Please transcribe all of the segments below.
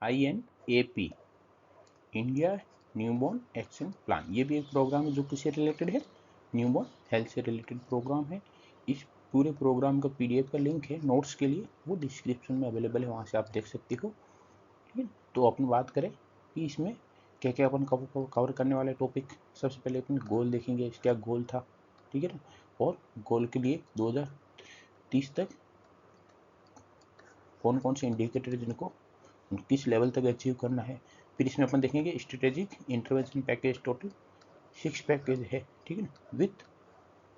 INAP, India newborn action plan. ये भी एक प्रोग्राम है जो किससे रिलेटेड है, न्यूबॉर्न हेल्थ से रिलेटेड प्रोग्राम है। इस पूरे प्रोग्राम का PDF का लिंक है नोट्स के लिए, वो डिस्क्रिप्शन में अवेलेबल है, वहाँ से आप देख सकते हो। ठीक है, तो अपन बात करें कि इसमें क्या क्या अपन कवर करने वाले टॉपिक। सबसे पहले अपन गोल देखेंगे, क्या गोल था, ठीक है ना, और गोल के लिए 2030 तक कौन कौन से इंडिकेटर जिनको किस लेवल तक अचीव करना है। फिर इसमें अपन देखेंगे strategic intervention package, total 6 package है, ठीक है ना, विथ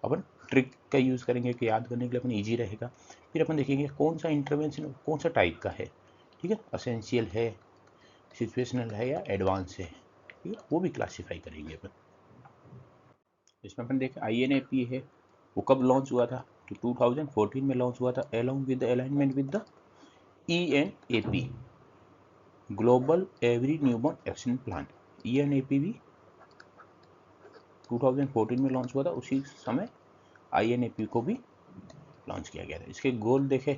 अपन ट्रिक का यूज़ करेंगे कि याद करने के लिए अपन ईजी रहेगा। फिर अपन देखेंगे कौन सा इंटरवेंशन कौन सा टाइप का है, ठीक है, असेंशियल है, सिचुएशनल है या एडवांस है, ठीक है, वो भी क्लासीफाई करेंगे अपन। इसमें अपन देखें INAP है, वो कब लॉन्च हुआ था, तो 2014 में लॉन्च हुआ था, along with the alignment with the ENAP, global every newborn action plan. ENAP भी 2014 में लॉन्च हुआ था, उसी समय INAP को भी लॉन्च किया गया था। इसके गोल देखे,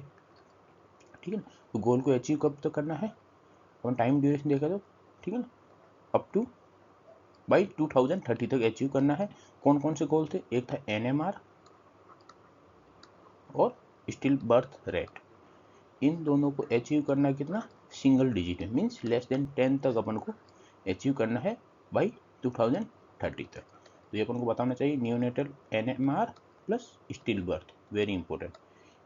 ठीक है ना, तो गोल को अचीव कब तक करना है, अपन टाइम ड्यूरेशन देखा तो, ठीक है ना, अप टू बाई 2030 तक अचीव करना है। कौन कौन से गोल थे, एक था NMR और स्टिल बर्थ रेट। इन दोनों को अचीव करना है कितना, सिंगल डिजिट में, मीन्स लेस देन 10 तक अपन को अचीव करना है बाई 2030 तक। तो ये अपन को बताना चाहिए, neonatal NMR plus still birth, very important.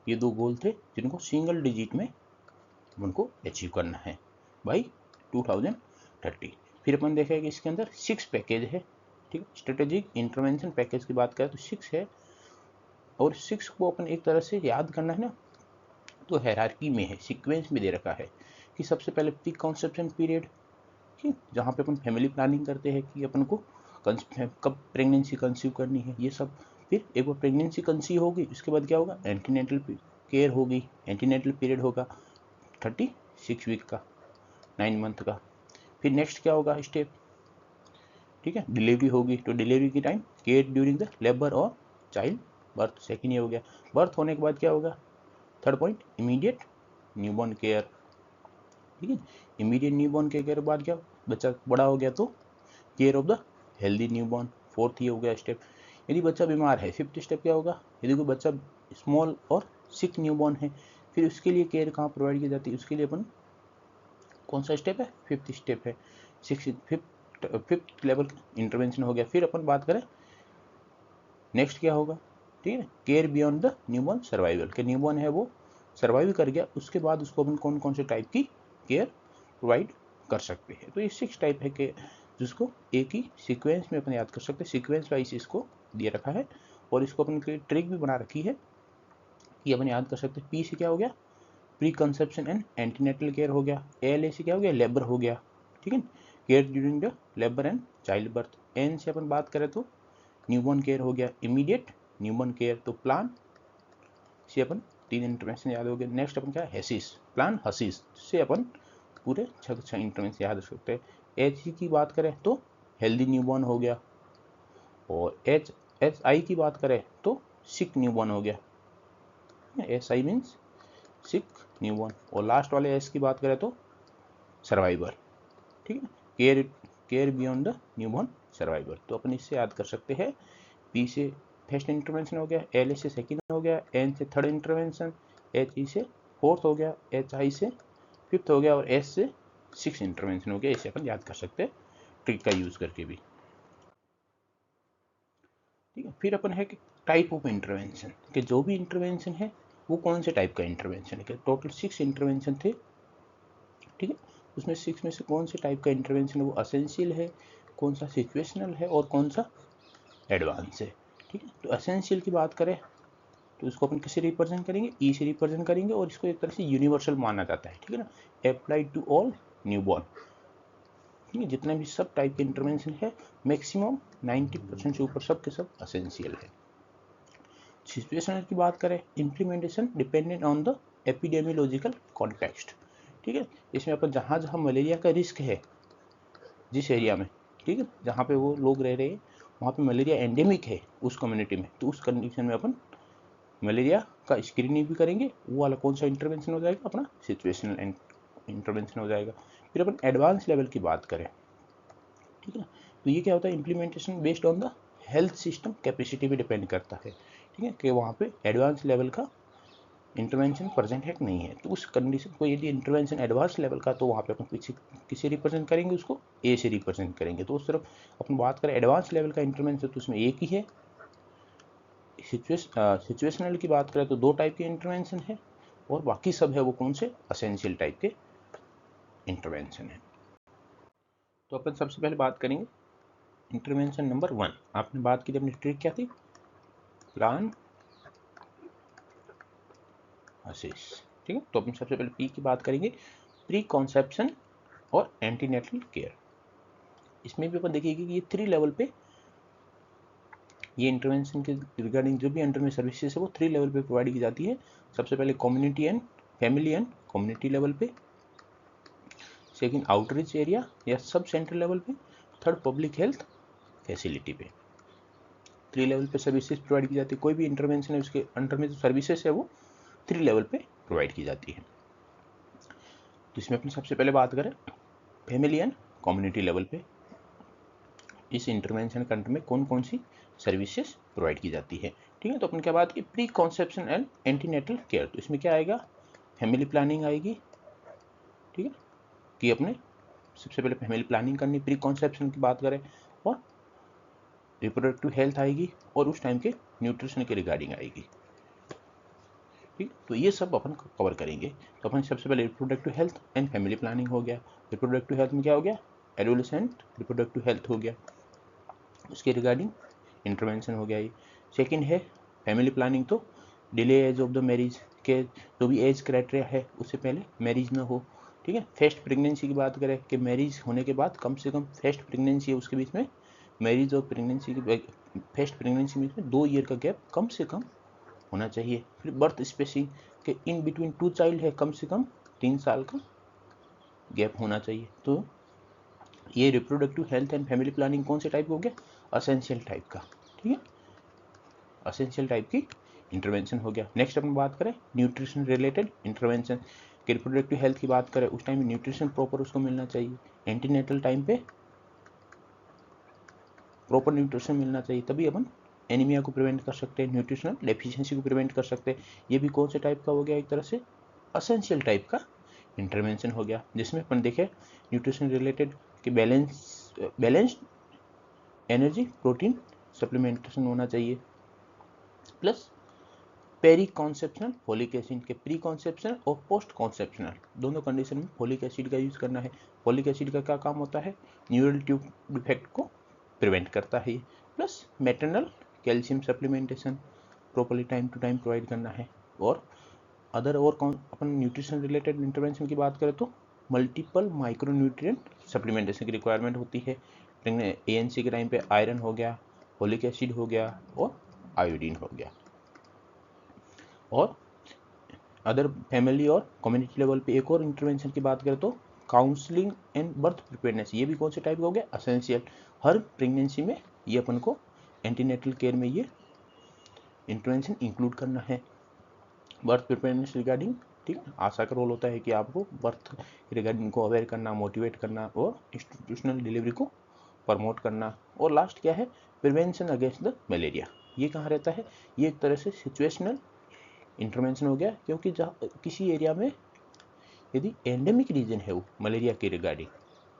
ये दो गोल थे जिनको सिंगल डिजिट में अपन को अचीव करना है बाई 2030। फिर अपन देखें कि इसके अंदर 6 पैकेज है, ठीक है, स्ट्रेटेजिक इंटरवेंशन पैकेज की बात करें तो 6 है, और 6 को अपन एक तरह से याद करना है ना, तो हायरार्की में है, सीक्वेंस में दे रखा है कि सबसे पहले प्री कॉन्सेप्शन पीरियड, ठीक, जहाँ पे अपन फैमिली प्लानिंग करते हैं कि अपन को कब प्रेगनेंसी कंसीव करनी है, ये सब। फिर एक बार प्रेगनेंसी कंसीव होगी, उसके बाद क्या होगा, एंटीनेटल केयर होगी, एंटीनेटल पीरियड होगा 36 वीक का, 9 मंथ का। फिर नेक्स्ट क्या होगा स्टेप, ठीक है, डिलीवरी होगी, तो डिलीवरी की time care during the labour और चाइल्ड बर्थ, सेकेंड ये हो गया। बर्थ होने के बाद क्या होगा, third point immediate newborn care, ठीक है, इमीडिएट न्यूबॉर्न केयर के बाद क्या, बच्चा बड़ा हो गया तो care of the healthy newborn, fourth ये हो गया स्टेप। यदि बच्चा बीमार है, फिफ्थ स्टेप क्या होगा, यदि कोई बच्चा स्मॉल और सिक न्यूबॉर्न है, फिर उसके लिए केयर कहाँ प्रोवाइड की जाती है, उसके लिए अपन कौन सा स्टेप है, फिफ्थ स्टेप है, फिफ्थ लेवल इंटरवेंशन हो गया। फिर अपन बात करें नेक्स्ट क्या होगा, ठीक है, care beyond the newborn survival, के न्यूबॉर्न है वो सर्वाइव कर गया, उसके बाद उसको अपन कौन कौन से टाइप की केयर प्रोवाइड कर सकते हैं। तो ये 6 टाइप है के जिसको एक ही सीक्वेंस में अपन याद कर सकते हैं, सीक्वेंस वाइज इसको दिया रखा है, और इसको अपन की ट्रिक भी बना रखी है कि अपन याद कर सकते हैं। पी से क्या हो गया, pre conception and antenatal care हो गया, LA से क्या हो गया, लेबर हो गया, ठीक है, care during the labour and child birth. N से अपन बात करें तो न्यूबॉर्न केयर हो गया, इमीडिएट न्यूबॉर्न केयर, तो प्लान से अपन 3 इंटरवेंशन याद हो गए। नेक्स्ट अपन क्या है, हेसिस प्लान, हसीस से अपन पूरे 6 इंटरवेंशन याद रख सकते हैं। H की बात करें तो हेल्दी न्यूबॉर्न हो गया, और HI की बात करें तो सिक न्यूबॉर्न हो गया, SI मीन्स सिक न्यूबॉर्न, और लास्ट वाले S की बात करें तो सर्वाइवर, ठीक है, care care beyond the newborn survivor. तो अपन इससे याद कर सकते हैं, P से फर्स्ट इंटरवेंशन हो गया, LA से सेकंड हो गया, N से थर्ड इंटरवेंशन, HE से फोर्थ हो गया, HI से फिफ्थ हो गया, और S से 6 इंटरवेंशन हो गया। इसे अपन याद कर सकते हैं ट्रिक का यूज करके भी, ठीक है। फिर अपन है कि टाइप ऑफ इंटरवेंशन, कि जो भी इंटरवेंशन है वो कौन से टाइप का इंटरवेंशन है, कि टोटल 6 इंटरवेंशन थे, ठीक है, उसमें 6 में से कौन से टाइप का इंटरवेंशन है वो असेंशियल है, कौन सा सिचुएशनल है, और कौन सा एडवांस है, ठीक है। तो असेंशियल की बात करें तो इसको अपन किसे रिप्रेजेंट करेंगे, ई से रिप्रेजेंट करेंगे, और इसको एक तरह से यूनिवर्सल माना जाता है, ठीक है ना, अप्लाइड टू ऑल न्यूबॉर्न, ठीक है, जितने भी सब टाइप के इंटरवेंशन है मैक्सिमम 90% से ऊपर सब के सब असेंशियल है। सिचुएशनल की बात करें, implementation dependent on the epidemiological context, ठीक है, इसमें अपन जहाँ जहाँ मलेरिया का रिस्क है जिस एरिया में, ठीक है, जहाँ पे वो लोग रह रहे हैं वहाँ पे मलेरिया एंडेमिक है उस कम्युनिटी में, तो उस कंडीशन में अपन मलेरिया का स्क्रीनिंग भी करेंगे, वो वाला कौन सा इंटरवेंशन हो जाएगा अपना सिचुएशनल इंटरवेंशन हो जाएगा। फिर अपन एडवांस लेवल की बात करें, ठीक है ना, तो ये क्या होता है, implementation based on the health system capacity पे डिपेंड करता है, ठीक है, कि वहाँ पे एडवांस लेवल का इंटरवेंशन प्रेजेंट है कि नहीं है। तो उस कंडीशन को यदि इंटरवेंशन एडवांस लेवल का, तो वहाँ पे अपन किसी रिप्रेजेंट करेंगे, उसको ए से रिप्रेजेंट करेंगे। तो उस तरफ अपन बात करें एडवांस लेवल का इंटरवेंशन, तो उसमें एक ही है। सिचुएशनल की बात करें तो 2 टाइप के इंटरवेंशन है, और बाकी सब है वो कौन से, असेंशियल टाइप के इंटरवेंशन है। तो अपन सबसे पहले बात करेंगे इंटरवेंशन नंबर 1। आपने बात की थी, अपनी ट्रिक क्या थी, प्लान असिस, ठीक है। तो अपन सबसे पहले पी की बात करेंगे, प्री कॉन्सेप्शन और एंटीनेटल केयर। इसमें भी अपन देखेंगे कि ये 3 लेवल पे, ये इंटरवेंशन के रिगार्डिंग जो भी अंडर में सर्विसेज है वो 3 लेवल पे प्रोवाइड की जाती है। सबसे पहले community and family and community level पे, सेकंड आउटरीच एरिया या सब सेंटर लेवल पे, थर्ड पब्लिक हेल्थ फैसिलिटी पे। 3 लेवल पे सर्विसेज प्रोवाइड की जाती है। कोई भी इंटरवेंशन है उसके अंडर में जो सर्विसेज है वो 3 लेवल पे प्रोवाइड की जाती है। तो इसमें अपन सबसे पहले बात करें फैमिली एंड कम्युनिटी लेवल पे, इस इंटरवेंशन के अंडर में कौन कौन सी सर्विसेज प्रोवाइड की जाती है, ठीक है। तो अपन क्या बात की, pre conception and antenatal care. तो इसमें क्या आएगा, फैमिली प्लानिंग आएगी, ठीक है, कि अपने सबसे पहले फैमिली प्लानिंग करनी, प्री कॉन्सेप्शन की बात करें, और रिप्रोडक्टिव हेल्थ आएगी, और उस टाइम के न्यूट्रिशन के रिगार्डिंग आएगी, ठीक। तो ये सब अपन कवर करेंगे। तो अपन सबसे पहले reproductive health and family planning हो गया। रिप्रोडक्टिव हेल्थ में क्या हो गया, एडोलेसेंट रिप्रोडक्टिव हेल्थ हो गया, उसके रिगार्डिंग इंटरवेंशन हो गया। ये सेकंड है फैमिली प्लानिंग, तो delay age of the marriage के जो भी एज क्राइटेरिया है उससे पहले मैरिज ना हो, ठीक है। फर्स्ट प्रेगनेंसी की बात करें कि मैरिज होने के बाद कम से कम फर्स्ट प्रेगनेंसी है उसके बीच में, मैरिज और प्रेगनेंसी की फर्स्ट प्रेगनेंसी में 2 ईयर का गैप कम से कम होना चाहिए। फिर बर्थ स्पेसिंग के इन बिटवीन 2 चाइल्ड है, कम से कम 3 साल का गैप होना चाहिए। तो ये reproductive health and family planning कौन से टाइप हो गया, असेंशियल टाइप का, ठीक है, असेंशियल टाइप की इंटरवेंशन हो गया। नेक्स्ट अपन बात करें न्यूट्रिशन रिलेटेड इंटरवेंशन, कि रिप्रोडक्टिव हेल्थ की बात करें उस टाइम न्यूट्रिशन प्रॉपर उसको मिलना चाहिए, एंटीनेटल टाइम पे प्रॉपर न्यूट्रिशन मिलना चाहिए, तभी अपन एनीमिया को प्रिवेंट कर सकते हैं, न्यूट्रिशनल डेफिशिएंसी को प्रिवेंट कर सकते हैं। ये भी कौन से टाइप का हो गया, एक तरह से असेंशियल टाइप का इंटरवेंशन हो गया, जिसमें अपन देखें न्यूट्रिशन रिलेटेड कि बैलेंस्ड एनर्जी प्रोटीन सप्लीमेंटेशन होना चाहिए, plus peri conceptional folic acid के प्री कॉन्सेप्शनल और पोस्ट कॉन्सेप्शनल दोनों कंडीशन में फोलिक एसिड का यूज करना है। फोलिक एसिड का क्या काम होता है, न्यूरल ट्यूब डिफेक्ट को प्रिवेंट करता है, plus maternal calcium supplementation properly time to time provide करना है। और अदर और अपन न्यूट्रिशन रिलेटेड इंटरवेंशन की बात करें तो मल्टीपल माइक्रोन्यूट्रिएंट सप्लीमेंटेशन की रिक्वायरमेंट होती है। ANC के टाइम पे आयरन हो गया, फोलिक एसिड हो गया, और आयोडीन हो गया। और अदर फैमिली और कम्युनिटी लेवल पे एक और इंटरवेंशन की बात करें तो काउंसलिंग एंड बर्थ प्रिपेयरनेस, ये भी कौन से टाइप का हो गया, असेंशियल। हर प्रेगनेंसी में ये अपन को एंटीनेटल केयर में ये इंटरवेंशन इंक्लूड करना है। बर्थ प्रिपेयरनेस रिगार्डिंग, ठीक है, आशा का रोल होता है कि आपको बर्थ रिगार्डिंग को अवेयर करना, मोटिवेट करना, और इंस्टीट्यूशनल डिलीवरी को प्रमोट करना। और लास्ट क्या है, प्रिवेंशन अगेंस्ट द मलेरिया। ये कहाँ रहता है, ये एक तरह से सिचुएशनल इंटरवेंशन हो गया, क्योंकि जहाँ किसी एरिया में यदि एंडेमिक रीजन है वो मलेरिया के रिगार्डिंग,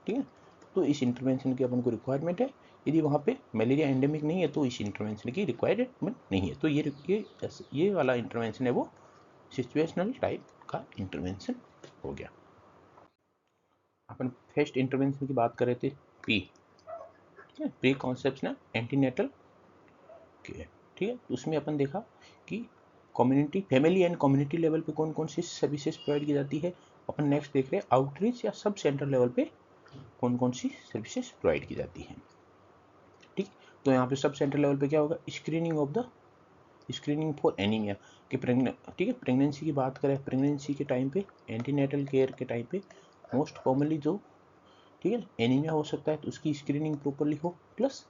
ठीक है, तो इस इंटरवेंशन की अपन को रिक्वायरमेंट है। यदि वहाँ पे मलेरिया एंडेमिक नहीं है तो इस इंटरवेंशन की रिक्वायरमेंट नहीं है। तो ये वाला इंटरवेंशन है वो सिचुएशनल टाइप का इंटरवेंशन हो गया। अपन फर्स्ट इंटरवेंशन की बात कर रहे थे, पी, ठीक है, प्री कॉन्सेप्शनल एंटीनेटल केयर, ठीक है। तो उसमें अपन देखा कि community family and community level पे कौन कौन सी सर्विसेज प्रोवाइड की जाती है। अपन नेक्स्ट देख रहे हैं आउटरीच या सब सेंटर लेवल पे कौन कौन सी सर्विसेज प्रोवाइड की जाती हैं, ठीक। तो यहाँ पे सब सेंटर लेवल पे क्या होगा, स्क्रीनिंग फॉर एनीमिया कि ठीक है, प्रेगनेंसी की बात करें, प्रेगनेंसी के टाइम पे एंटीनेटल केयर के टाइम पे मोस्ट कॉमनली जो, ठीक है, एनीमिया हो सकता है, तो उसकी स्क्रीनिंग प्रॉपरली हो, plus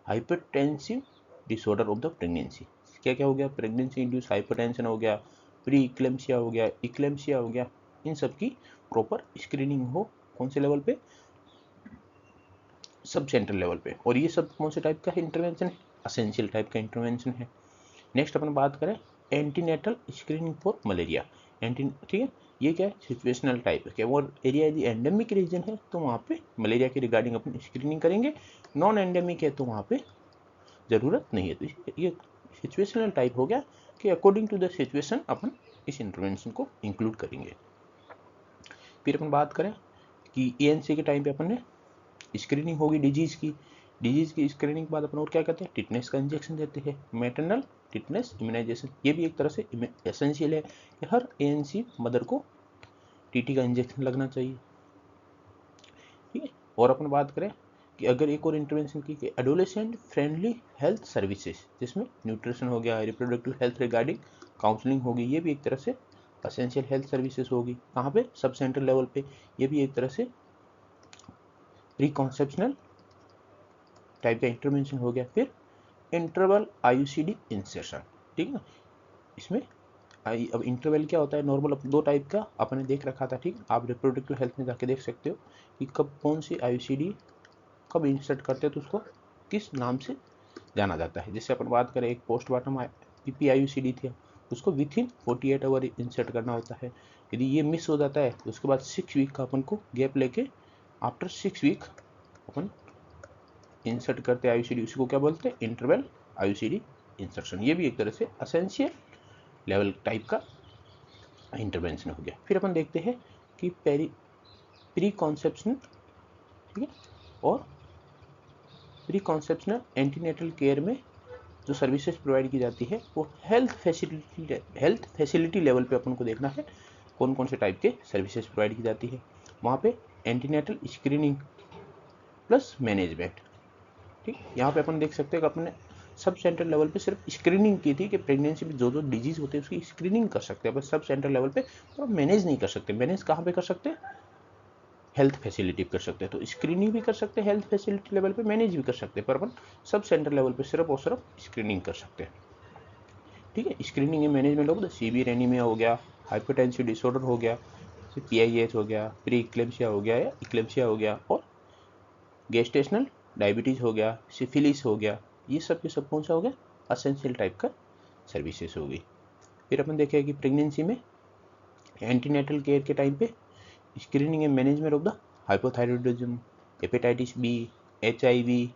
hypertensive disorder of the pregnancy. क्या क्या हो गया, प्रेगनेंसी इंड्यूस हाइपरटेंशन हो गया, प्री इक्लेम्सिया हो गया, इक्लेम्सिया हो गया, इन सब की प्रॉपर स्क्रीनिंग हो। कौन से लेवल पे? सब सेंट्रल लेवल पे। और ये सब कौन से टाइप का इंटरवेंशन है? असेंशियल टाइप का इंटरवेंशन है। नेक्स्ट अपन बात करें एंटीनेटल स्क्रीनिंग फॉर मलेरिया। ठीक है, ये क्या है? सिचुएशनल टाइप है। और एरिया यदि एंडेमिक रीजन है तो वहाँ पे मलेरिया के रिगार्डिंग अपन स्क्रीनिंग करेंगे, नॉन एंडेमिक है तो वहाँ पे ज़रूरत नहीं है। तो ये सिचुएशनल टाइप हो गया कि अकॉर्डिंग टू द सिचुएशन अपन इस इंटरवेंशन को इंक्लूड करेंगे। फिर अपन बात करें कि एएनसी के टाइम पे अपन ने स्क्रीनिंग होगी डिजीज़ की स्क्रीनिंग के बाद अपन और क्या करते हैं? टिटनेस का इंजेक्शन देते हैं, मैटरनल टिटनेस इम्यूनाइजेशन। ये भी एक तरह से एसेंशियल है कि हर एएनसी मदर को टीटी का इंजेक्शन लगना चाहिए। ठीक है, और अपन बात करें कि अगर एक और इंटरवेंशन की कि एडोलेसेंट फ्रेंडली हेल्थ सर्विसेज, जिसमें न्यूट्रिशन हो गया, रिप्रोडक्टिव हेल्थ रिगार्डिंग काउंसलिंग होगी, ये भी एक तरह से असेंशियल हेल्थ सर्विसेज होगी। कहाँ पे? सब सेंट्रल लेवल पे। ये भी एक तरह से प्री कॉन्सेप्शनल टाइप का इंटरवेंशन हो गया। फिर इंटरवल आईयूसीडी इंसर्शन। ठीक है ना, इसमें अब इंटरवल क्या होता है? नॉर्मल दो टाइप का आपने देख रखा था। ठीक है, आप रिप्रोडक्टिव हेल्थ में जाके देख सकते हो कि कब कौन सी आईयूसीडी कब इंसर्ट करते हैं, तो उसको किस नाम से जाना जाता है। जैसे अपन बात करें, एक पोस्टमार्टम पीपीआईयूसीडी थी, उसको विथ इन 48 आवर इंसर्ट करना होता है। यदि ये मिस हो जाता है तो उसके बाद 6 वीक का अपन को गैप लेके आफ्टर 6 वीक अपन इंसर्ट करते हैं आईयूसीडी। उसी को क्या बोलते हैं? Interval IUCD insertion. ये भी एक तरह से असेंशियल लेवल टाइप का इंटरवेंशन हो गया। फिर अपन देखते हैं कि प्री कॉन्सेप्शनल, ठीक है, और प्री कॉन्सेप्शनल एंटीनेटल केयर में जो सर्विसेज प्रोवाइड की जाती है वो हेल्थ फैसिलिटी लेवल पे अपन को देखना है कौन कौन से टाइप के सर्विसेज प्रोवाइड की जाती है। वहाँ पे एंटीनेटल स्क्रीनिंग प्लस मैनेजमेंट। ठीक, यहाँ पे अपन देख सकते हैं कि अपने सब सेंट्रल लेवल पे सिर्फ स्क्रीनिंग की थी कि प्रेगनेंसी में जो जो डिजीज होते हैं उसकी स्क्रीनिंग कर सकते हैं, बस सब सेंट्रल लेवल पे, और मैनेज नहीं कर सकते। मैनेज कहाँ पे कर सकते हैं? हेल्थ फैसिलिटी कर सकते हैं। तो स्क्रीनिंग भी कर सकते हैं हेल्थ फैसिलिटी लेवल पे, मैनेज भी कर सकते हैं, पर अपन सब सेंट्रल लेवल पे सिर्फ और सिर्फ स्क्रीनिंग कर सकते हैं। ठीक है, स्क्रीनिंग या मैनेजमेंट हो गया, सीवियर एनीमिया हो गया, हाइपरटेंसिव डिसऑर्डर हो गया, पीआईएच हो गया, प्री इक्लेम्सिया हो गया या इक्लेम्सिया हो गया, और गेस्टेशनल डायबिटीज़ हो गया, सिफिलिस हो गया। ये सब के सब कौन सा हो गया? असेंशियल टाइप का सर्विसेज होगी। फिर अपन देखें कि प्रेगनेंसी में एंटीनेटल केयर के टाइम पे screening and management of the hypothyroidism, hepatitis B, HIV,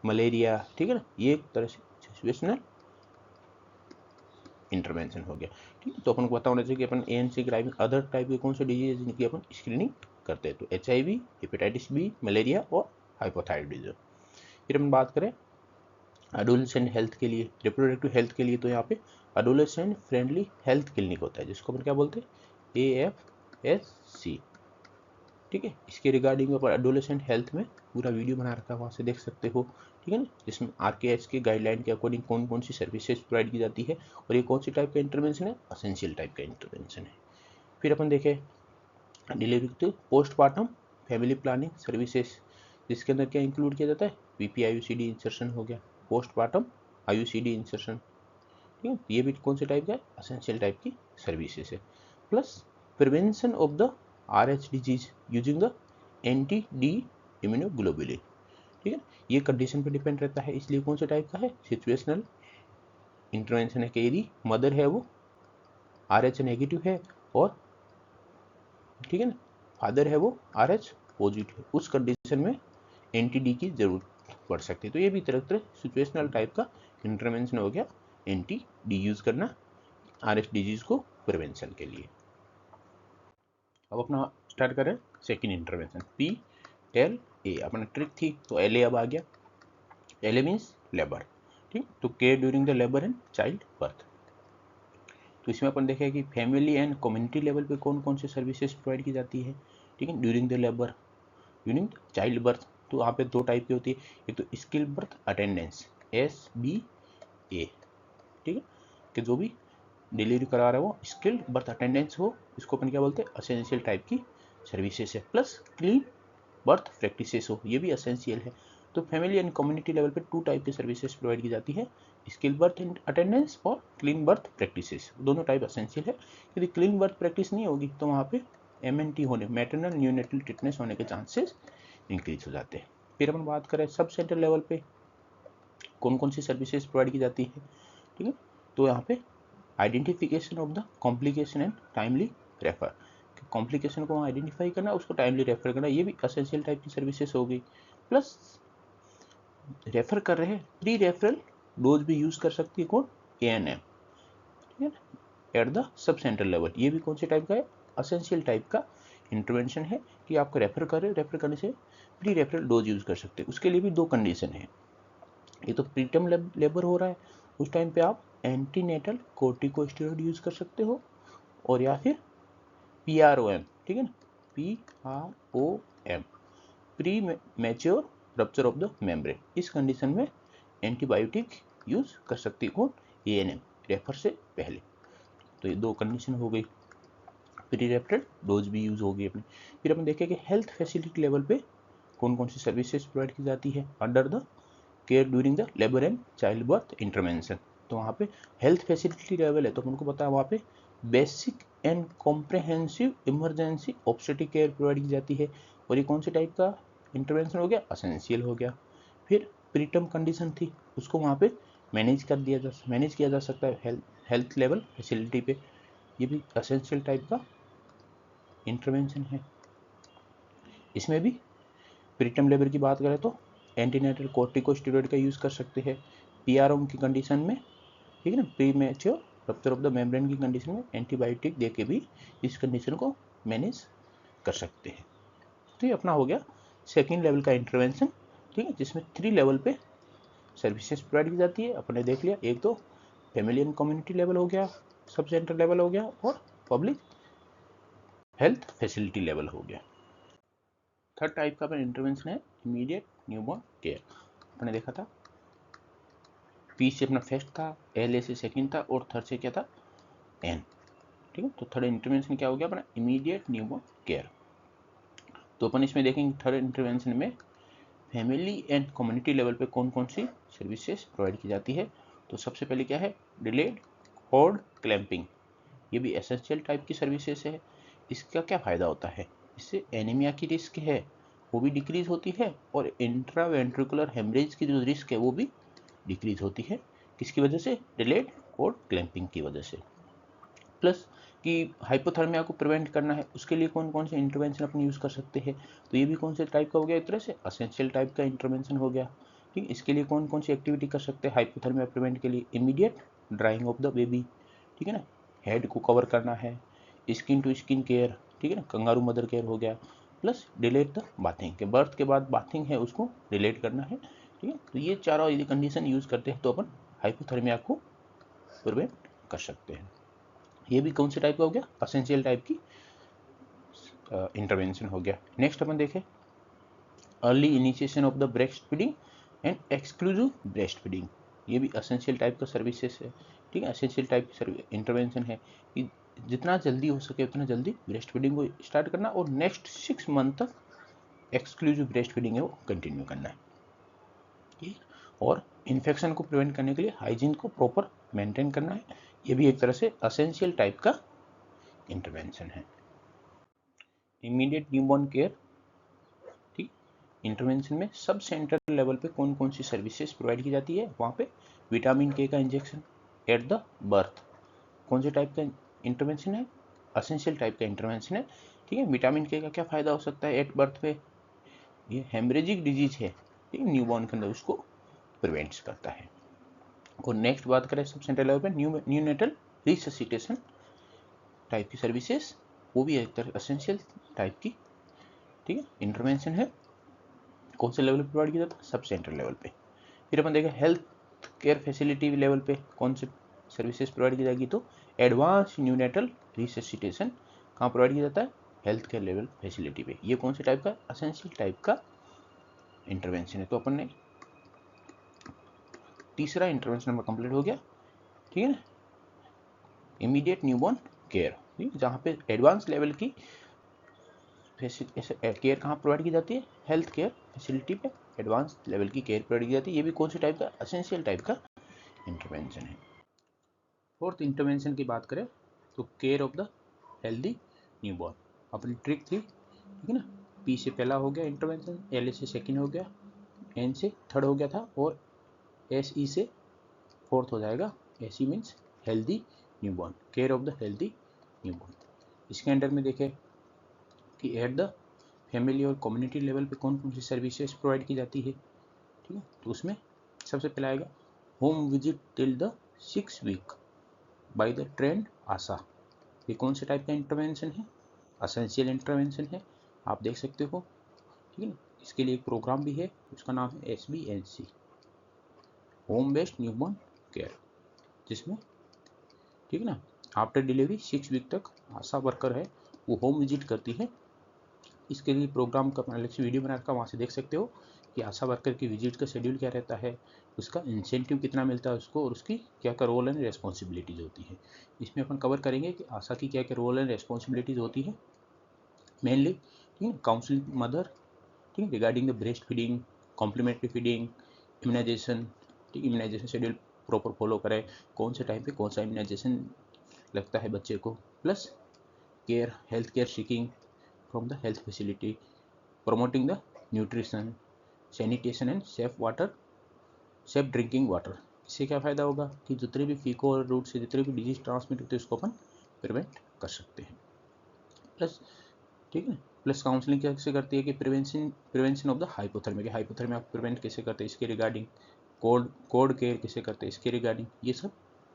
malaria. ठीक है ना, ये एक तरह से सिचुएशनल इंटरवेंशन हो गया। ठीक है, तो अपन को पता होना चाहिए कि अपन ANC के टाइप में अदर टाइप के कौन से डिजीज जिनकी अपन स्क्रीनिंग करते हैं, तो HIV, हेपेटाइटिस बी, मलेरिया और हाइपोथायरॉयडिज्म। फिर हम बात करें एडोलेसेंट हेल्थ के लिए, रिप्रोडक्टिव हेल्थ के लिए, तो यहाँ पे एडोलेसेंट फ्रेंडली हेल्थ क्लिनिक होता है, जिसको अपन क्या बोलते हैं? AFSC। ठीक है, इसके रिगार्डिंग अपन एडोलेसेंट हेल्थ में पूरा वीडियो बना रखा है, वहाँ से देख सकते हो। ठीक है ना, जिसमें RKH के गाइडलाइन के अकॉर्डिंग कौन कौन सी सर्विसेज प्रोवाइड की जाती है, और ये कौन सी टाइप का इंटरवेंशन है? असेंशियल टाइप का इंटरवेंशन है। फिर अपन देखें डिलीवरी के पोस्टमार्टम फैमिली प्लानिंग सर्विसेज, जिसके अंदर क्या इंक्लूड किया जाता है? PPIUCD इंसर्शन हो गया, पोस्टमार्टम IUCD इंसर्शन। ठीक है, ये भी कौन से टाइप का है? असेंशियल टाइप की सर्विसेज है। Plus prevention of the RH disease using the anti-D immunoglobulin. ठीक है, ये कंडीशन पे डिपेंड रहता है, इसलिए कौन से टाइप का है? सिचुएशनल इंटरवेंशन है कि यदि मदर है वो RH नेगेटिव है और ठीक है ना फादर है वो RH पॉजिटिव, उस कंडीशन में anti-D की जरूरत पड़ सकती है। तो ये भी तरह तरह सिचुएशनल टाइप का इंटरवेंशन हो गया, anti-D यूज करना RH डिजीज को प्रिवेंशन के लिए। अब अपना स्टार्ट करें सेकेंड इंटरवेंशन, PLA। अपना ट्रिक थी तो LA अब आ गया। LA means labour. ठीक, तो care during the labour and child birth. तो इसमें अपन देखें कि फैमिली एंड कम्युनिटी लेवल पे कौन कौन से सर्विसेज प्रोवाइड की जाती है। ठीक है, during the labour, during child birth, तो यहाँ पे दो टाइप की होती है, एक तो स्किल बर्थ अटेंडेंस SBA। ठीक है, कि जो भी डिलीवरी करा रहा है वो स्किल्ड बर्थ अटेंडेंस हो, इसको अपन क्या बोलते हैं? असेंशियल टाइप की सर्विसेज है। प्लस क्लीन बर्थ प्रैक्टिसेस हो, ये भी असेंशियल है। तो फैमिली एंड कम्युनिटी लेवल पे टू टाइप की सर्विसेज प्रोवाइड की जाती है, स्किल बर्थ अटेंडेंस और क्लीन बर्थ प्रैक्टिसेस। दोनों टाइप असेंशियल है। यदि क्लीन बर्थ प्रैक्टिस नहीं होगी तो वहाँ पे MNT होने, मैटरनल न्यूनेटल टिटनेस होने के चांसेस इंक्रीज हो जाते हैं। फिर अपन बात करें सब सेंटर लेवल पे कौन कौन सी सर्विसेज प्रोवाइड की जाती है, ठीक है। तो यहाँ पे identification of the complication and timely refer, complication को आइडेंटिफाई करना, उसको टाइमली रेफर करना, ये भी एसेंशियल टाइप की सर्विसेज हो गई। प्लस रेफर कर रहे हैं प्री रेफरल डोज भी यूज कर सकती है कौन, ANM, ठीक है, at the sub centre level. ये भी कौन से टाइप का है, एसेंशियल टाइप का इंटरवेंशन है कि आपको रेफर कर रहे हो, रेफर करने से प्री रेफरल डोज यूज कर सकते हैं। उसके लिए भी 2 कंडीशन है, ये तो प्रीटर्म लेबर हो रहा है, उस टाइम पे आप एंटीनेटल कोर्टिकोस्टेरॉइड यूज कर सकते हो, और या फिर PROM, ठीक है ना, PROM, pre mature rupture of the membrane, इस कंडीशन में एंटीबायोटिक यूज कर सकती हो ANM रेफर से पहले। तो ये 2 कंडीशन हो गई, प्री रेफरल डोज भी यूज होगी अपनी। फिर अपन देखें कि हेल्थ फैसिलिटी लेवल पे कौन कौन सी सर्विसेज प्रोवाइड की जाती है under the care during the labour and child birth intervention. तो वहाँ पे हेल्थ फैसिलिटी लेवल है, तो उनको पता है वहाँ पे basic and comprehensive emergency obstetric care provide की जाती है, और ये कौन से टाइप का इंटरवेंशन हो गया, एसेंशियल हो गया। फिर प्रीटर्म कंडीशन थी, उसको वहाँ पे मैनेज किया जा सकता है हेल्थ लेवल फैसिलिटी पे, ये भी एसेंशियल टाइप का इंटरवेंशन है। इसमें भी प्रीटर्म लेबर की बात करें तो एंटीनेटल कोर्टिकोस्टेरॉइड का यूज कर सकते हैं PROM की कंडीशन में, ठीक है ना, pre mature rupture of the membrane की कंडीशन में एंटीबायोटिक दे के भी इस कंडीशन को मैनेज कर सकते हैं। तो ये अपना हो गया सेकेंड लेवल का इंटरवेंशन, ठीक है, जिसमें 3 लेवल पे सर्विसेज प्रोवाइड की जाती है। अपने देख लिया, एक तो फैमिली एंड कम्युनिटी लेवल हो गया, सब सेंटर लेवल हो गया, और पब्लिक हेल्थ फैसिलिटी लेवल हो गया। थर्ड टाइप का इंटरवेंशन है इमीडिएट न्यूबॉर्न केयर। अपने देखा था P से अपना फर्स्ट था, LA से सेकंड था, और थर्ड से क्या था, N, ठीक है। तो थर्ड इंटरवेंशन क्या हो गया अपना, इमीडिएट न्यूबॉर्न केयर। तो अपन इसमें देखेंगे थर्ड इंटरवेंशन में फैमिली एंड कम्युनिटी लेवल पे कौन कौन सी सर्विसेज प्रोवाइड की जाती है। तो सबसे पहले क्या है, डिलेड कॉर्ड क्लैंपिंग, ये भी एसेंशियल टाइप की सर्विसेज है। इसका क्या फायदा होता है, इससे एनीमिया की रिस्क है वो भी डिक्रीज होती है, और इंट्रावेंट्रिकुलर हेमरेज की जो रिस्क है वो भी डिक्रीज होती है। किसकी वजह से, डिलेड कॉर्ड क्लैंपिंग की वजह से। प्लस कि हाइपोथर्मिया को प्रिवेंट करना है, उसके लिए कौन कौन से इंटरवेंशन अपन यूज कर सकते हैं। तो ये भी कौन से टाइप का हो गया, एक तरह से एसेंशियल टाइप का इंटरवेंशन हो गया, ठीक। इसके लिए कौन कौन सी एक्टिविटी कर सकते हैं हाइपोथर्मिया प्रिवेंट के लिए, immediate drying of the baby, ठीक है ना, हेड को कवर करना है, स्किन टू स्किन केयर, ठीक है ना, कंगारू मदर केयर हो गया, प्लस डिलेट द बाथिंग, के बर्थ के बाद बाथिंग है उसको डिलेट करना है, ठीक है। तो ये चारों यदि कंडीशन यूज करते हैं तो अपन हाइपोथर्मिया को प्रिवेंट कर सकते हैं। ये भी कौन से टाइप का हो गया, एसेंशियल टाइप की इंटरवेंशन हो गया। नेक्स्ट अपन देखें early initiation of the breast feeding and exclusive breast feeding, ये भी एसेंशियल टाइप का सर्विसेज है, ठीक है। एसेंशियल टाइप की इंटरवेंशन है कि जितना जल्दी हो सके उतना जल्दी ब्रेस्ट फीडिंग को स्टार्ट करना, और नेक्स्ट 6 मंथ तक एक्सक्लूसिव ब्रेस्ट फीडिंग है वो कंटिन्यू करना है, ठीक। और इन्फेक्शन को प्रिवेंट करने के लिए हाइजीन को प्रॉपर मेंटेन करना है, ये भी एक तरह से एसेंशियल टाइप का इंटरवेंशन है। इमीडिएट न्यूबॉर्न केयर, ठीक, इंटरवेंशन में सब सेंटर लेवल पे कौन कौन सी सर्विसेज प्रोवाइड की जाती है, वहाँ पे विटामिन के का इंजेक्शन एट द बर्थ, कौन से टाइप का इंटरवेंशन है, एसेंशियल टाइप का इंटरवेंशन है, ठीक है। विटामिन के का क्या फायदा हो सकता है एट बर्थ पे, ये हेमरेजिक डिजीज है, ठीक है, न्यूबॉर्न के अंदर उसको प्रिवेंट करता है। और नेक्स्ट बात करें सब सेंटर लेवल पे न्यूनेटल रिससिटेशन टाइप की सर्विसेज, वो भी एक तरह एसेंशियल टाइप की, ठीक है, इंटरवेंशन है, कौन से लेवल पे प्रोवाइड किया जाता है, सब सेंटर लेवल पे। फिर अपन देखें हेल्थ केयर फैसिलिटी लेवल पे कौन से सर्विसेज प्रोवाइड की जाएगी, तो एडवांस न्यूनेटल रिससिटेशन कहाँ प्रोवाइड किया जाता है, हेल्थ केयर लेवल फैसिलिटी पे, ये कौन से टाइप का, एसेंशियल टाइप का इंटरवेंशन है। तो अपन ने तीसरा इंटरवेंशन नंबर कंप्लीट हो गया, ठीक है ना, इमीडिएट न्यूबॉर्न केयर, जहाँ पे एडवांस लेवल की केयर कहाँ प्रोवाइड की जाती है, हेल्थ केयर फैसिलिटी पे एडवांस लेवल की केयर प्रोवाइड की जाती है, ये भी कौन से टाइप का, एसेंशियल टाइप का इंटरवेंशन है। फोर्थ इंटरवेंशन की बात करें तो care of the healthy newborn. अपनी ट्रिक थी, ठीक है ना। पी से पहला हो गया इंटरवेंशन, एल से सेकंड हो गया, एन से थर्ड हो गया था, और एस ई से फोर्थ हो जाएगा। S E means healthy newborn, care of the healthy newborn. इसके अंडर में देखें कि एट द फैमिली और कम्युनिटी लेवल पे कौन कौन सी सर्विसेज प्रोवाइड की जाती है, ठीक है। तो उसमें सबसे पहला आएगा home visit till the 6 week by the trained ASHA. ये कौन से टाइप का इंटरवेंशन है, असेंशियल इंटरवेंशन है, आप देख सकते हो, ठीक है ना। इसके लिए एक प्रोग्राम भी है, उसका नाम है SBNC, home based newborn care, जिसमें, ठीक है ना, आफ्टर डिलीवरी 6 वीक तक आशा वर्कर है वो होम विजिट करती है। इसके लिए प्रोग्राम का अलग से वीडियो बना रखा, वहाँ से देख सकते हो कि आशा वर्कर की विजिट का शेड्यूल क्या रहता है, उसका इंसेंटिव कितना मिलता है उसको, और उसकी क्या क्या रोल एंड रेस्पॉन्सिबिलिटीज़ होती है। इसमें अपन कवर करेंगे कि आशा की क्या क्या रोल एंड रेस्पॉन्सिबिलिटीज़ होती है मेनली, ठीक है। काउंसलिंग मदर, ठीक है, regarding the breast feeding, complementary feeding, immunisation, ठीक, इम्यूनाइजेशन शेड्यूल प्रॉपर फॉलो करें, कौन से टाइम पे कौन सा इम्यूनाइजेशन लगता है बच्चे को, plus care, health care seeking from the health facility, promoting the nutrition, sanitation and safe drinking water. इससे क्या फ़ायदा होगा कि जितने भी फीको और रूट से जितने भी डिजीज ट्रांसमिट होते हैं उसको अपन प्रिवेंट कर सकते हैं। प्लस, ठीक है, प्लस काउंसलिंग कैसे करती है कि prevention of the hypothermia, hypothermia prevent कैसे करते हैं इसके रिगार्डिंग, कोड केयर कैसे करते हैं इसके रिगार्डिंग, ये सब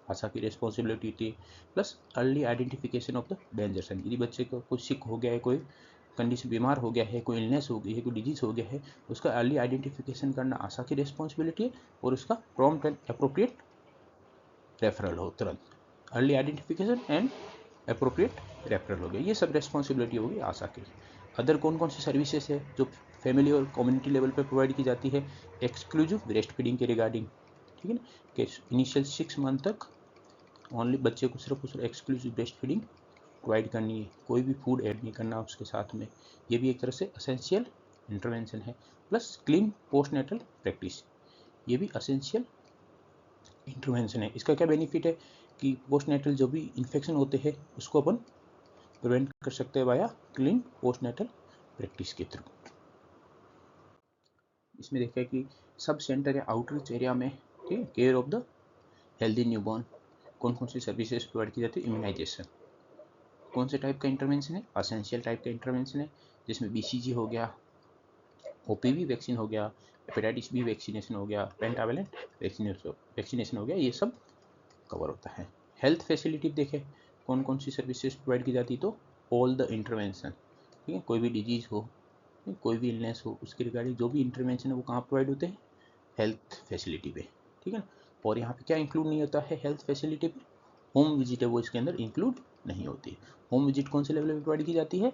आशा की रिस्पॉन्सिबिलिटी होती है। Plus early identification of the danger sign, यदि बच्चे को कुछ सिक हो गया है, कोई कंडीशन बीमार हो गया है, कोई इलनेस हो गई है, कोई डिजीज हो गया है, उसका अर्ली आइडेंटिफिकेशन करना आशा की रिस्पॉन्सिबिलिटी है, और उसका प्रॉम्प्ट एंड अप्रोप्रिएट रेफरल हो तुरंत। Early identification and appropriate referral हो गया, ये सब रिस्पॉन्सिबिलिटी होगी आशा की। अदर कौन कौन सी सर्विसेज है जो फैमिली और कम्युनिटी लेवल पर प्रोवाइड की जाती है, एक्सक्लूसिव ब्रेस्ट फीडिंग के रिगार्डिंग, ठीक है ना, कि इनिशियल 6 मंथ तक ओनली बच्चे को सिर्फ एक्सक्लूसिव ब्रेस्ट फीडिंग प्रोवाइड करनी है, कोई भी फूड ऐड नहीं करना उसके साथ में, ये भी एक तरह से असेंशियल इंटरवेंशन है। प्लस क्लीन पोस्टनेटल प्रैक्टिस, ये भी असेंशियल इंटरवेंशन है। इसका क्या बेनिफिट है कि पोस्टनेटल जो भी इन्फेक्शन होते हैं उसको अपन प्रिवेंट कर सकते हैं वाया क्लीन पोस्टनेटल प्रैक्टिस के थ्रू। इसमें देखा कि सब सेंटर या आउटरीच एरिया में, ठीक है, care of the healthy newborn कौन कौन सी सर्विसेज प्रोवाइड की जाती है, इम्यूनाइजेशन कौन से टाइप का इंटरवेंशन है, असेंशियल टाइप का इंटरवेंशन है, जिसमें BCG हो गया, OPV वैक्सीन हो गया, हेपेटाइटिस बी वैक्सीनेशन हो गया, पेंटावेलेंट वैक्सीनेशन हो गया, ये सब कवर होता है। हेल्थ फैसिलिटी देखें कौन कौन सी सर्विसेज प्रोवाइड की जाती है, तो ऑल द इंटरवेंशन, ठीक है, कोई भी डिजीज हो, कोई भी इलनेस हो, उसके रिगार्डिंग जो भी इंटरवेंशन है वो कहाँ प्रोवाइड होते हैं, हेल्थ फैसिलिटी पे, ठीक है ना। और यहाँ पे क्या इंक्लूड नहीं होता है हेल्थ फैसिलिटी पे, होम विजिट है वो इसके अंदर इंक्लूड नहीं होती है। होम विजिट कौन से लेवल पे प्रोवाइड की जाती है,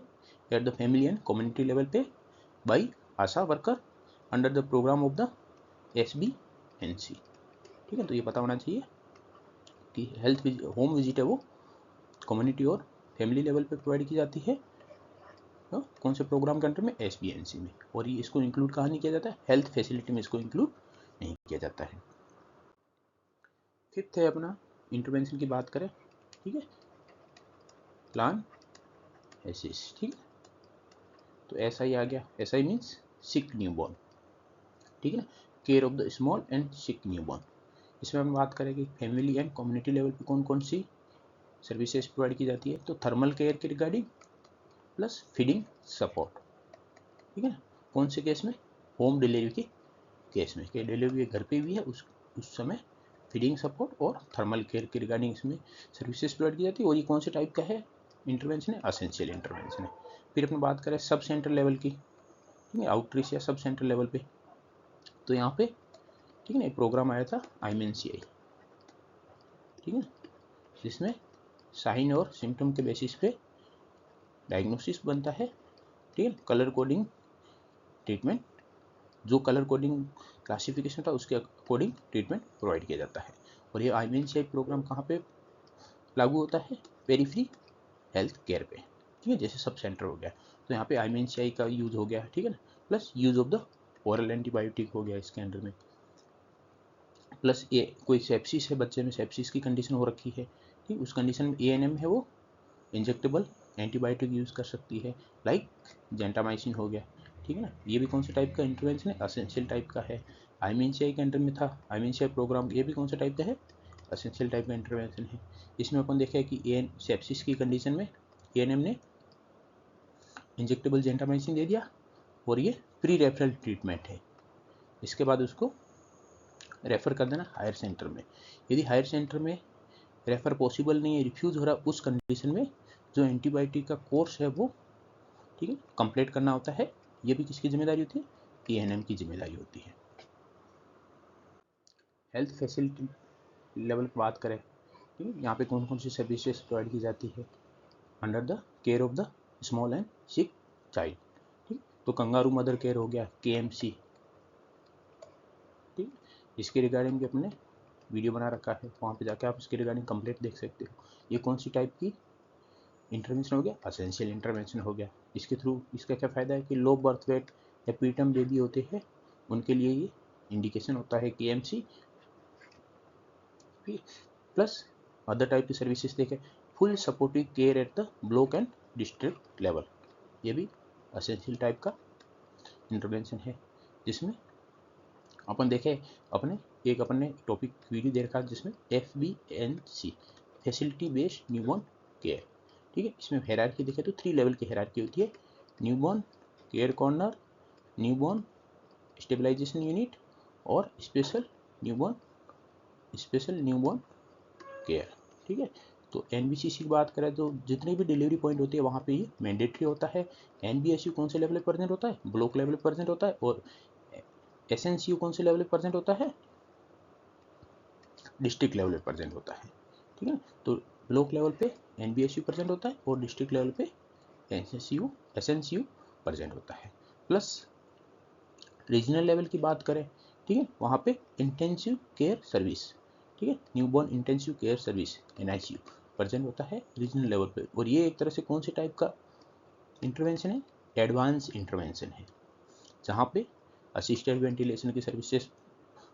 at the family and community level पे by ASHA worker under the program of the SBNC, ठीक है। तो ये पता होना चाहिए कि हेल्थ होम विजिट है वो कम्युनिटी और फैमिली लेवल पे प्रोवाइड की जाती है, तो कौन से प्रोग्राम के अंडर में, SBNC में, और ये इसको इंक्लूड कहाँ नहीं किया जाता है, हेल्थ फैसिलिटी में इसको इंक्लूड नहीं किया जाता है। फिफ्थ है अपना इंटरवेंशन की बात करें, ठीक है, प्लान एसिस, ठीक है। तो SI आ गया, SI मीन्स सिक न्यूबॉर्न, ठीक है ना, care of the small and sick newborn. इसमें हम बात करेंगे फैमिली एंड कम्युनिटी लेवल पे कौन कौन सी सर्विसेज प्रोवाइड की जाती है, तो थर्मल केयर के रिगार्डिंग प्लस फीडिंग सपोर्ट, ठीक है ना। कौन से केस में, होम डिलीवरी के केस में, कि डिलीवरी घर पे भी है उस समय फीडिंग सपोर्ट और थर्मल केयर के रिगार्डिंग इसमें सर्विसेज प्रोवाइड की जाती है। और ये कौन से टाइप का है इंटरवेंशन है, असेंशियल इंटरवेंशन है। फिर अपनी बात करें सब सेंटर लेवल की, ठीक है, आउटरीच या सब सेंटर लेवल पे, तो यहाँ पे, ठीक है ना, प्रोग्राम आया था IMNCI, ठीक है, जिसमें साइन और सिम्टम के बेसिस पे डायग्नोसिस बनता है, ठीक है, कलर कोडिंग ट्रीटमेंट, जो कलर कोडिंग क्लासिफिकेशन था उसके अकॉर्डिंग ट्रीटमेंट प्रोवाइड किया जाता है। और ये IMNCI प्रोग्राम कहाँ पे लागू होता है, पेरीफ्री हेल्थ केयर पे, ठीक है, जैसे सब सेंटर हो गया, तो यहाँ पे IMNCI का यूज हो गया, ठीक है ना। Plus use of the oral antibiotic हो गया इसके अंडर में, प्लस ये कोई सेप्सिस है, बच्चे में सेप्सिस की कंडीशन हो रखी है, ठीक, उस कंडीशन में ANM है वो इंजेक्टेबल एंटीबायोटिक यूज़ कर सकती है, लाइक जेंटामाइसिन हो गया, ठीक है ना। ये भी कौन से टाइप का इंटरवेंशन है, असेंशियल टाइप का है। आईएमएनसीआई के अंडर में था आईएमएनसीआई प्रोग्राम, ये भी कौन सा टाइप का है, असेंशियल टाइप का इंटरवेंशन है। इसमें अपन देखा है कि एन सेप्सिस की कंडीशन में एएनएम ने इंजेक्टेबल जेंटामाइसिन दे दिया और ये प्री रेफरल ट्रीटमेंट है। इसके बाद उसको रेफ़र कर देना हायर सेंटर में। यदि हायर सेंटर में रेफ़र पॉसिबल नहीं है, रिफ्यूज़ हो रहा, उस कंडीशन में जो एंटीबायोटिक का कोर्स है वो, ठीक है, कंप्लीट करना होता है। ये भी किसकी जिम्मेदारी होती है, एएनएम की जिम्मेदारी होती है। हेल्थ फैसिलिटी लेवल पर बात करें, ठीक है, यहाँ पे कौन कौन सी सर्विसेज प्रोवाइड की जाती है under the care of the small and sick child, ठीक। तो कंगारू मदर केयर हो गया, केएमसी, ठीक। इसके रिगार्डिंग भी अपने वीडियो बना रखा है, वहाँ पे जाके आप इसके रिगार्डिंग कंप्लीट देख सकते हो। ये कौन सी टाइप की इंटरवेंशन हो गया, असेंशियल इंटरवेंशन हो गया। इसके थ्रू इसका क्या फ़ायदा है कि लो बर्थ वेट या प्रीटर्म बेबी होते हैं, उनके लिए ये इंडिकेशन होता है केएमसी प्लस अदर टाइप की सर्विसेज देखें, full supportive care at the block and district level, ये भी असेंशियल टाइप का इंटरवेंशन है। जिसमें अपन देखें अपने टॉपिक वीडियो दे रखा है जिसमें FBNC facility based newborn care, ठीक है। इसमें हायरार्की देखें तो 3 लेवल की हायरार्की होती है, newborn care corner, newborn stabilisation unit और स्पेशल न्यूबॉर्न केयर, ठीक है। तो एनबीसीसी की बात करें तो जितने भी डिलीवरी पॉइंट होती है वहाँ पे ये मैंडेटरी होता है। एनबीएसयू कौन से लेवल पर प्रेजेंट होता है, ब्लॉक लेवल पर प्रेजेंट होता है। और एसएनसीयू कौन से लेवल पर प्रेजेंट होता है, डिस्ट्रिक्ट लेवल पे प्रेजेंट होता है, ठीक है। तो ब्लॉक लेवल पे एनबीएसयू प्रेजेंट होता है और डिस्ट्रिक्ट लेवल पे एसएनसीयू प्रेजेंट होता है। प्लस रीजनल लेवल की बात करें, ठीक है, वहाँ पे इंटेंसिव केयर सर्विस, ठीक है, newborn intensive care service NICU present होता है रीजनल लेवल पे। और ये एक तरह से कौन से टाइप का इंटरवेंशन है, एडवांस इंटरवेंशन है, जहाँ पे असिस्टेड वेंटिलेशन की सर्विसेज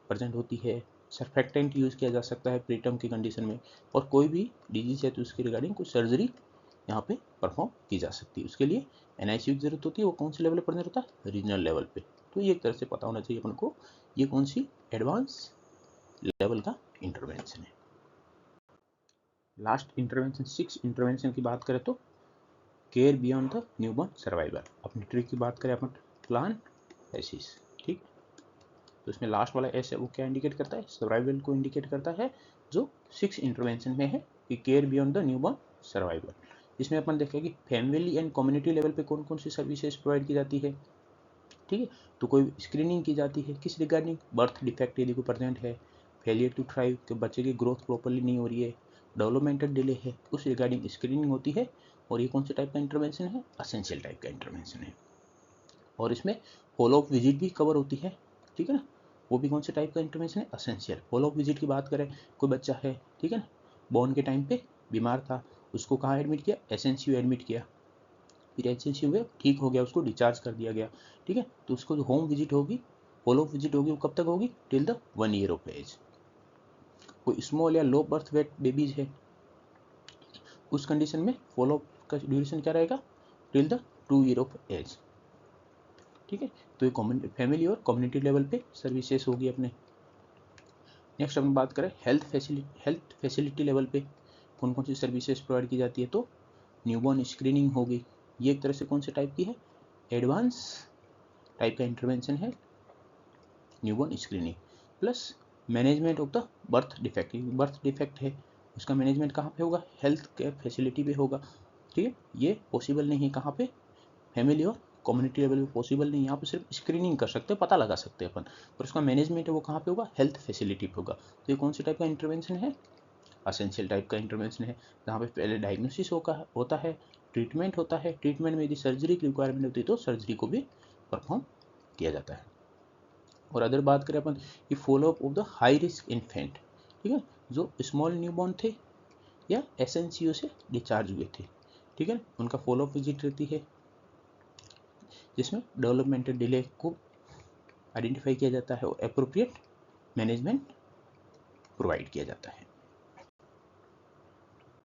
प्रेजेंट होती है। सर्फेक्टेंट यूज़ किया जा सकता है प्रीटर्म की कंडीशन में, और कोई भी डिजीज है तो उसके रिगार्डिंग कोई सर्जरी यहाँ पे परफॉर्म की जा सकती है। उसके लिए एनआईसीयू की जरूरत होती है, वो कौन से लेवल पर प्रेजेंट होता है, रीजनल लेवल पे। तो ये एक तरह से पता होना चाहिए अपन को ये कौन सी एडवांस लेवल का इंटरवेंशन है। लास्ट इंटरवेंशन 6 इंटरवेंशन की बात करें तो care beyond the newborn survival. अपनी ट्रिक की बात करें अपन, प्लान एसिस, ठीक। तो इसमें लास्ट वाला एस है वो क्या इंडिकेट करता है, सर्वाइवल को इंडिकेट करता है, जो 6 इंटरवेंशन में है कि care beyond the newborn survival. इसमें अपन देखेंगे कि फैमिली एंड कम्युनिटी लेवल पे कौन कौन सी सर्विसेज प्रोवाइड की जाती है, ठीक है। तो कोई स्क्रीनिंग की जाती है किस रिगार्डिंग, बर्थ डिफेक्ट यदि कोई प्रेजेंट है, फेलियर टू थ्राइव कि बच्चे की ग्रोथ प्रॉपरली नहीं हो रही है, डेवलपमेंटल डिले है, उस रिगार्डिंग स्क्रीनिंग होती है। और ये कौन से टाइप का इंटरवेंशन है, असेंशियल टाइप का इंटरवेंशन है। और इसमें फॉलो अप विजिट भी कवर होती है, ठीक है ना, वो भी कौन से टाइप का इंटरवेंशन है, असेंशियल। फॉलो अप विजिट की बात करें, कोई बच्चा है, ठीक है ना, बॉर्न के टाइम पे बीमार था, उसको कहाँ एडमिट किया, एसएनसीयू एडमिट किया, फिर एसएनसीयू में ठीक हो गया, उसको डिस्चार्ज कर दिया गया, ठीक है। तो उसको जो होम विजिट होगी, फॉलो अप विजिट होगी, वो कब तक होगी, till the 1 year of age. कोई स्मॉल या लो बर्थ वेट बेबीज है, उस कंडीशन में फॉलो अप का ड्यूरेशन क्या रहेगा, till the 2 year of age, ठीक है। तो ये फैमिली और कम्युनिटी लेवल पे सर्विसेज होगी अपने। नेक्स्ट अपन बात करें हेल्थ फैसिलिटी लेवल पे कौन कौन सी सर्विसेज प्रोवाइड की जाती है, तो न्यूबॉर्न स्क्रीनिंग होगी, ये एक तरह से कौन से टाइप की है, एडवांस टाइप का इंटरवेंशन है, newborn screening. Plus management of the birth defect है, उसका मैनेजमेंट कहाँ पे होगा, हेल्थ केयर फैसिलिटी पे होगा, ठीक है। ये पॉसिबल नहीं है कहाँ पे, फैमिली और कम्युनिटी लेवल पे पॉसिबल नहीं है, यहाँ पे सिर्फ स्क्रीनिंग कर सकते हैं, पता लगा सकते हैं अपन, पर उसका मैनेजमेंट है वो कहाँ पे होगा, हेल्थ फैसिलिटी पे होगा। तो ये कौन सी टाइप का इंटरवेंशन है, असेंशियल टाइप का इंटरवेंशन है, जहाँ पे पहले डायग्नोसिस होता है, ट्रीटमेंट होता है, ट्रीटमेंट में यदि सर्जरी की रिक्वायरमेंट होती है तो सर्जरी को भी परफॉर्म किया जाता है। और अदर बात करें अपन कि follow up of the high risk infant, ठीक है, जो स्मॉल न्यूबॉर्न थे या एसएनसीयू से डिस्चार्ज हुए थे, ठीक है, उनका फॉलोअप विजिट रहती है, जिसमें डेवलपमेंटल डिले को आइडेंटिफाई किया जाता है और एप्रोप्रिएट मैनेजमेंट प्रोवाइड किया जाता है।